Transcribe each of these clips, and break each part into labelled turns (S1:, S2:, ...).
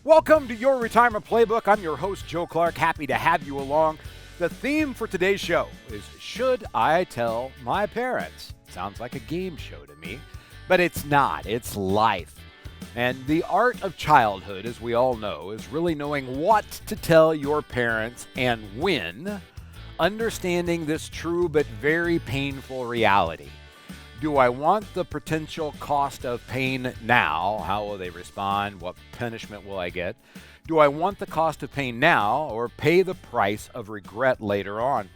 S1: Welcome to Your Retirement Playbook. I'm your host, Joe Clark. Happy to have you along. The theme for today's show is Should I Tell My Parents? Sounds like a game show to me, but it's not. It's life. And the art of childhood, as we all know, is really knowing what to tell your parents and when, understanding this true but very painful reality. Do I want the potential cost of pain now? How will they respond? What punishment will I get? Do I want the cost of pain now or pay the price of regret later on?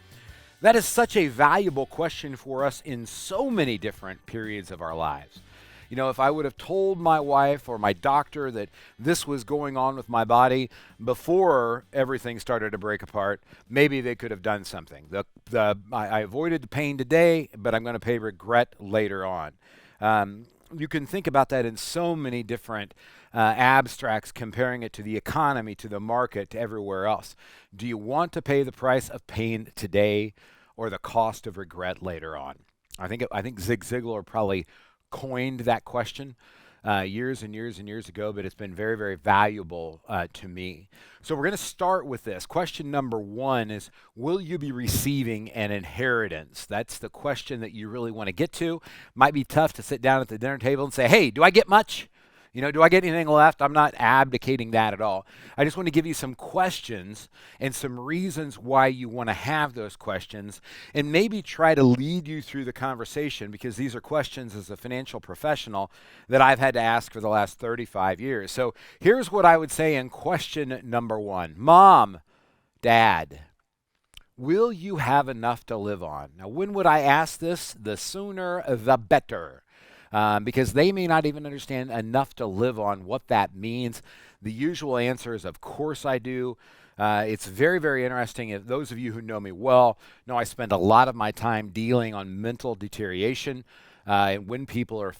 S1: That is such a valuable question for us in so many different periods of our lives. You know, if I would have told my wife or my doctor that this was going on with my body before everything started to break apart, maybe they could have done something. I avoided the pain today, but I'm going to pay regret later on. You can think about that in so many different abstracts, comparing it to the economy, to the market, to everywhere else. Do you want to pay the price of pain today or the cost of regret later on? I think Zig Ziglar probably coined that question years and years and years ago, but it's been very, very valuable to me. So we're going to start with this. Question number one is, will you be receiving an inheritance? That's the question that you really want to get to. Might be tough to sit down at the dinner table and say, hey, do I get much? You know, do I get anything left? I'm not abdicating that at all. I just want to give you some questions and some reasons why you want to have those questions and maybe try to lead you through the conversation, because these are questions as a financial professional that I've had to ask for the last 35 years. So here's what I would say in question number one. Mom, Dad, will you have enough to live on? Now, when would I ask this? The sooner the better. Because they may not even understand enough to live on what that means. The usual answer is, of course I do. It's very, very interesting. If those of you who know me well know I spend a lot of my time dealing on mental deterioration. And when people are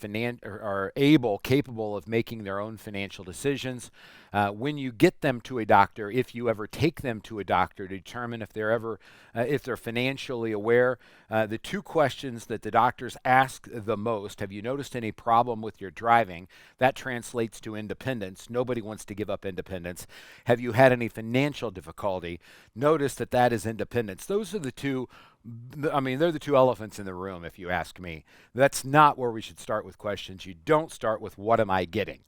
S1: capable of making their own financial decisions. When you get them to a doctor, if you ever take them to a doctor to determine if they're financially aware, the two questions that the doctors ask the most: have you noticed any problem with your driving? That translates to independence. Nobody wants to give up independence. Have you had any financial difficulty? Notice that is independence. Those are the two. They're the two elephants in the room, if you ask me. That's not where we should start with questions. You don't start with what am I getting,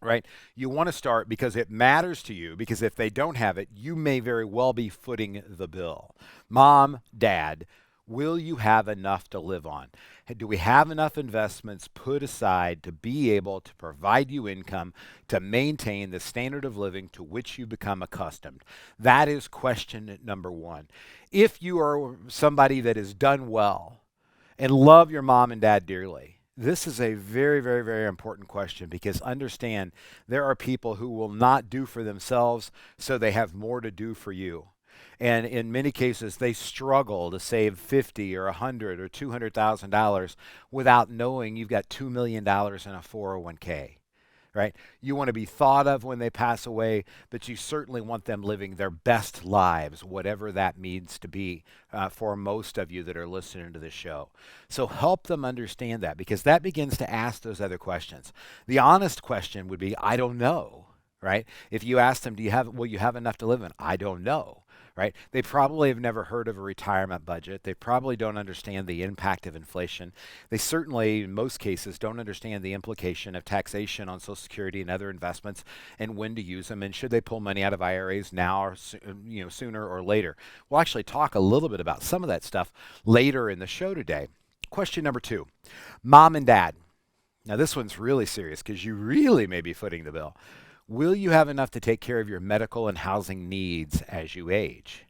S1: right? You want to start because it matters to you, because if they don't have it, you may very well be footing the bill. Mom, Dad, will you have enough to live on? Do we have enough investments put aside to be able to provide you income to maintain the standard of living to which you become accustomed? That is question number one. If you are somebody that has done well and love your mom and dad dearly, this is a very, very, very important question, because understand there are people who will not do for themselves, so they have more to do for you. And in many cases, they struggle to save $50 or $100 or $200,000 without knowing you've got $2 million in a 401k, right? You want to be thought of when they pass away, but you certainly want them living their best lives, whatever that means to be for most of you that are listening to this show. So help them understand that, because that begins to ask those other questions. The honest question would be, I don't know, right? If you ask them, will you have enough to live on? I don't know. Right? They probably have never heard of a retirement budget. They probably don't understand the impact of inflation. They certainly, in most cases, don't understand the implication of taxation on Social Security and other investments, and when to use them, and should they pull money out of IRAs now or sooner or later. We'll actually talk a little bit about some of that stuff later in the show today. Question number two, Mom and Dad. Now this one's really serious, because you really may be footing the bill. Will you have enough to take care of your medical and housing needs as you age?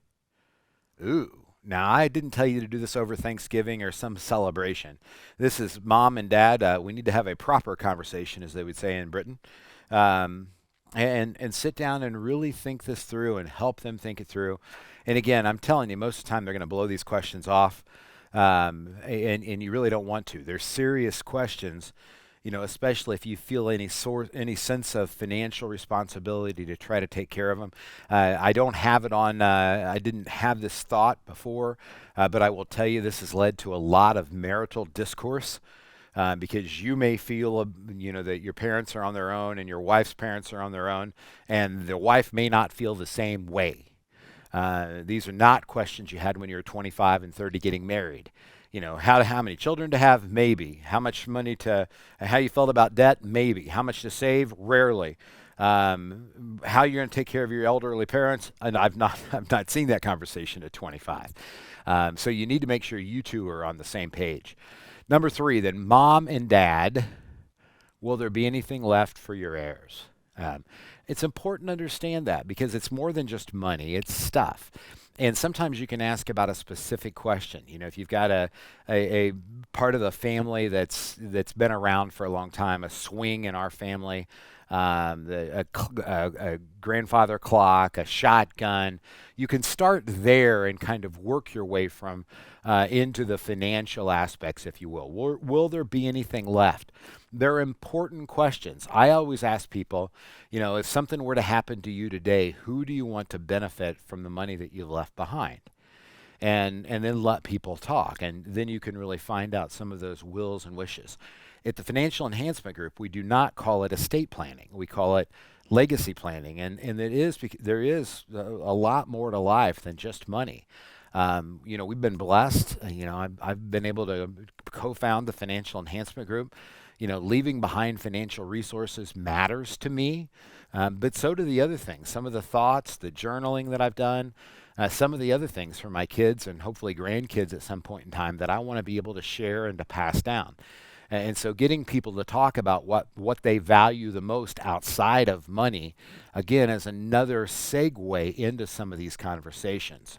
S1: Ooh, now I didn't tell you to do this over Thanksgiving or some celebration. This is Mom and Dad. We need to have a proper conversation, as they would say in Britain, and sit down and really think this through and help them think it through. And again, I'm telling you, most of the time they're going to blow these questions off, and you really don't want to. They're serious questions. You know, especially if you feel any sense of financial responsibility to try to take care of them. I don't have it on, I didn't have this thought before, but I will tell you this has led to a lot of marital discourse because you may feel, that your parents are on their own and your wife's parents are on their own, and the wife may not feel the same way. These are not questions you had when you were 25 and 30 getting married. How many children to have? Maybe. How much money how you felt about debt? Maybe. How much to save? Rarely. How you're going to take care of your elderly parents? And I've not seen that conversation at 25. So you need to make sure you two are on the same page. Number 3, then mom and dad, will there be anything left for your heirs? It's important to understand that because it's more than just money, it's stuff. And sometimes you can ask about a specific question. If you've got a part of the family that's been around for a long time, a swing in our family, a grandfather clock, a shotgun, you can start there and kind of work your way from into the financial aspects, if you will. Will there be anything left? They're important questions. I always ask people, if something were to happen to you today, who do you want to benefit from the money that you've left behind? And then let people talk. And then you can really find out some of those wills and wishes. At the Financial Enhancement Group, we do not call it estate planning. We call it legacy planning. And there is a lot more to life than just money. We've been blessed. I've been able to co-found the Financial Enhancement Group. Leaving behind financial resources matters to me, but so do the other things. Some of the thoughts, the journaling that I've done, some of the other things for my kids and hopefully grandkids at some point in time that I want to be able to share and to pass down. And so getting people to talk about what they value the most outside of money, again, is another segue into some of these conversations.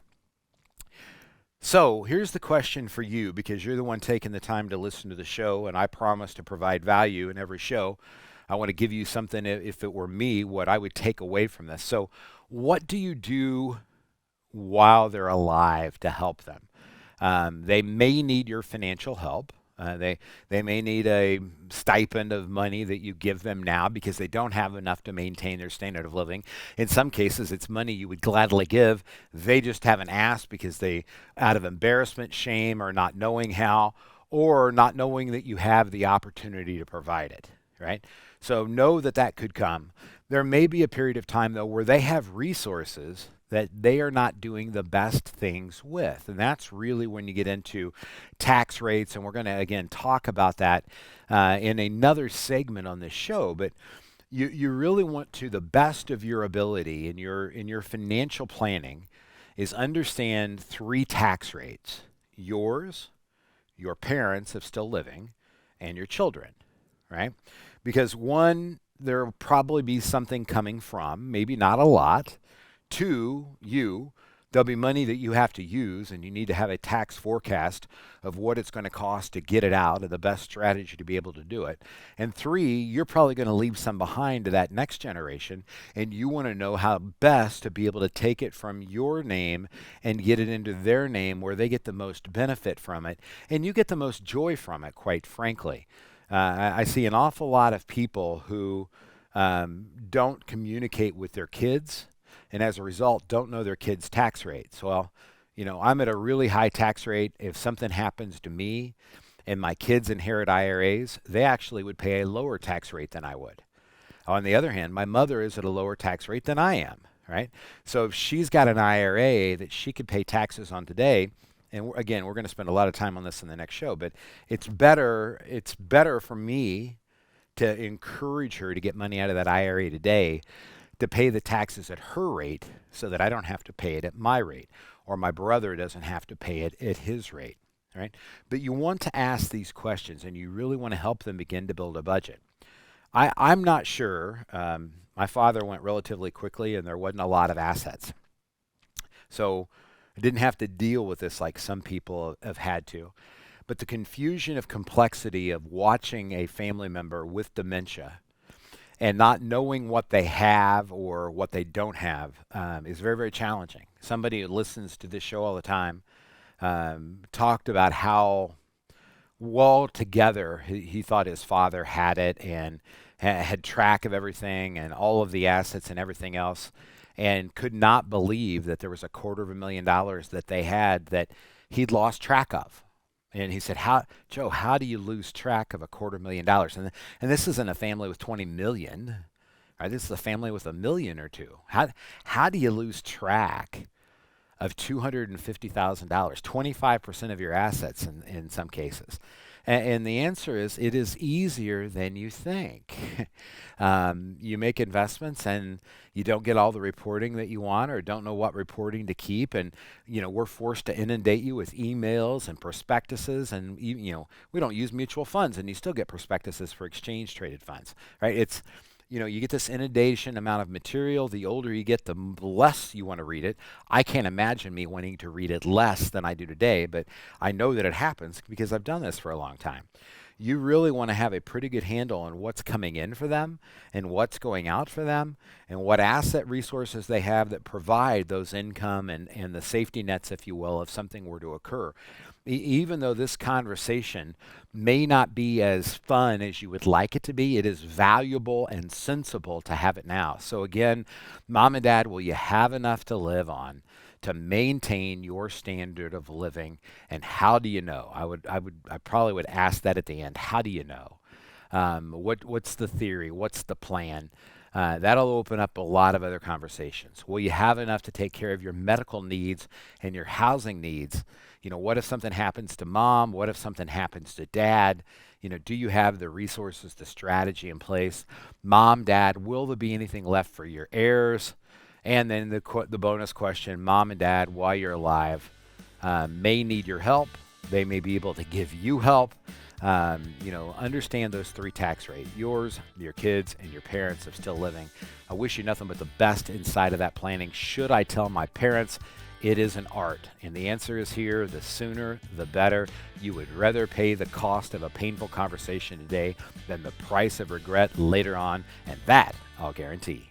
S1: So here's the question for you, because you're the one taking the time to listen to the show, and I promise to provide value in every show. I want to give you something, if it were me, what I would take away from this. So what do you do while they're alive to help them? They may need your financial help. They may need a stipend of money that you give them now because they don't have enough to maintain their standard of living. In some cases, it's money you would gladly give. They just haven't asked because they, out of embarrassment, shame, or not knowing how, or not knowing that you have the opportunity to provide it, right? So know that could come. There may be a period of time, though, where they have resources that they are not doing the best things with. And that's really when you get into tax rates. And we're going to, again, talk about that in another segment on this show. But you really want to, the best of your ability in your financial planning, is understand 3 tax rates: yours, your parents if still living, and your children, right? Because 1, there will probably be something coming from, maybe not a lot. 2, there'll be money that you have to use, and you need to have a tax forecast of what it's going to cost to get it out and the best strategy to be able to do it. And 3, you're probably going to leave some behind to that next generation, and you want to know how best to be able to take it from your name and get it into their name where they get the most benefit from it, and you get the most joy from it, quite frankly. I see an awful lot of people who don't communicate with their kids, and as a result, don't know their kids' tax rates. Well, I'm at a really high tax rate. If something happens to me and my kids inherit IRAs, they actually would pay a lower tax rate than I would. On the other hand, my mother is at a lower tax rate than I am, right? So if she's got an IRA that she could pay taxes on today, and again, we're going to spend a lot of time on this in the next show, but it's better for me to encourage her to get money out of that IRA today to pay the taxes at her rate so that I don't have to pay it at my rate, or my brother doesn't have to pay it at his rate, right? But you want to ask these questions, and you really want to help them begin to build a budget. I'm not sure. My father went relatively quickly, and there wasn't a lot of assets. So I didn't have to deal with this like some people have had to. But the confusion of complexity of watching a family member with dementia and not knowing what they have or what they don't have is very, very challenging. Somebody who listens to this show all the time talked about how well together he thought his father had it and had track of everything and all of the assets and everything else, and could not believe that there was $250,000 that they had that he'd lost track of. And he said, Joe, how do you lose track of $250,000?" And this isn't a family with 20 million, right? This is a family with 1 million or two. How do you lose track of $250,000, 25% of your assets in some cases? And the answer is, it is easier than you think. You make investments and you don't get all the reporting that you want, or don't know what reporting to keep. And, we're forced to inundate you with emails and prospectuses. And, we don't use mutual funds, and you still get prospectuses for exchange traded funds, right? You get this inundation amount of material. The older you get, the less you want to read it. I can't imagine me wanting to read it less than I do today, but I know that it happens because I've done this for a long time. You really want to have a pretty good handle on what's coming in for them and what's going out for them, and what asset resources they have that provide those income and the safety nets, if you will, if something were to occur. Even though this conversation may not be as fun as you would like it to be, it is valuable and sensible to have it now. So again, mom and dad, will you have enough to live on to maintain your standard of living? And how do you know? I probably would ask that at the end. How do you know? What's the theory? What's the plan? That'll open up a lot of other conversations. Will you have enough to take care of your medical needs and your housing needs? What if something happens to mom? What if something happens to dad? Do you have the resources, the strategy in place? Mom, dad, will there be anything left for your heirs? And then the bonus question, mom and dad, while you're alive, may need your help. They may be able to give you help. Understand those three tax rates: yours, your kids, and your parents if still living. I wish you nothing but the best inside of that planning. Should I tell my parents? It is an art. And the answer is here: the sooner, the better. You would rather pay the cost of a painful conversation today than the price of regret later on, and that I'll guarantee.